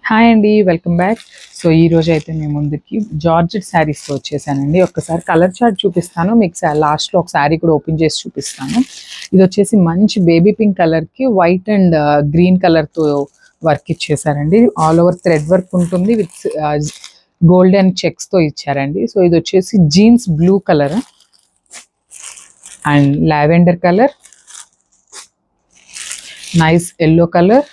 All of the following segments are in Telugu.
హాయ్ అండి, వెల్కమ్ బ్యాక్. సో ఈ రోజు అయితే మేము ముందుకి జార్జెట్ శారీస్తో వచ్చేసానండి. ఒక్కసారి కలర్ చార్ట్ చూపిస్తాను మీకు, లాస్ట్లో ఒక శారీ కూడా ఓపెన్ చేసి చూపిస్తాను. ఇది వచ్చేసి మంచి బేబీ పింక్ కలర్కి వైట్ అండ్ గ్రీన్ కలర్తో వర్క్ ఇచ్చేసారండి. ఆల్ ఓవర్ థ్రెడ్ వర్క్ ఉంటుంది విత్ గోల్డెన్ చెక్స్తో ఇచ్చారండి. సో ఇది వచ్చేసి jeans blue colour and lavender colour, nice yellow colour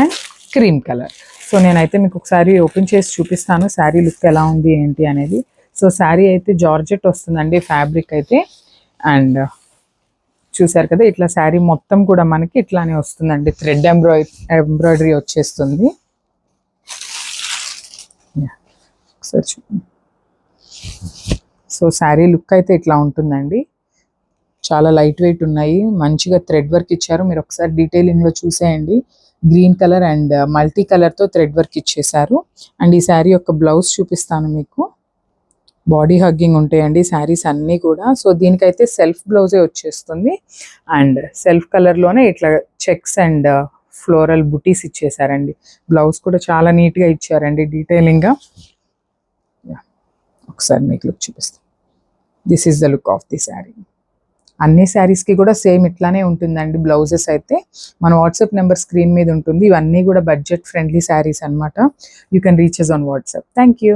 and cream colour. So నేనైతే మీకు ఒకసారి ఓపెన్ చేసి చూపిస్తాను శారీ లుక్ ఎలా ఉంది ఏంటి అనేది. సో శారీ అయితే జార్జెట్ వస్తుందండి ఫ్యాబ్రిక్ అయితే. అండ్ చూసారు కదా, ఇట్లా శారీ మొత్తం కూడా మనకి ఇట్లానే వస్తుందండి. థ్రెడ్ ఎంబ్రాయిడరీ వచ్చేస్తుంది. సో శారీ లుక్ అయితే ఇట్లా ఉంటుందండి. చాలా లైట్ వెయిట్ ఉన్నాయి, మంచిగా థ్రెడ్ వర్క్ ఇచ్చారు. మీరు ఒకసారి డీటెయిలింగ్లో చూసేయండి. గ్రీన్ కలర్ అండ్ మల్టీ కలర్తో థ్రెడ్ వర్క్ ఇచ్చేసారు. అండ్ ఈ శారీ యొక్క బ్లౌజ్ చూపిస్తాను మీకు. బాడీ హగ్గింగ్ ఉంటాయండి శారీస్ అన్నీ కూడా. సో దీనికైతే సెల్ఫ్ బ్లౌజే వచ్చేస్తుంది. అండ్ సెల్ఫ్ కలర్లోనే ఇట్లా checks and floral buttis ఇచ్చేసారండి. Blouse కూడా చాలా నీట్గా ఇచ్చారండి డీటెయిలింగ్గా. ఒకసారి మీకు లుక్ చూపిస్తాను. This is the look of the sari. అన్ని శారీస్కి కూడా సేమ్ ఇట్లానే ఉంటుందండి బ్లౌజెస్ అయితే. మన వాట్సాప్ నెంబర్ స్క్రీన్ మీద ఉంటుంది. ఇవన్నీ కూడా బడ్జెట్ ఫ్రెండ్లీ శారీస్ అనమాట. You can reach us on WhatsApp. Thank you.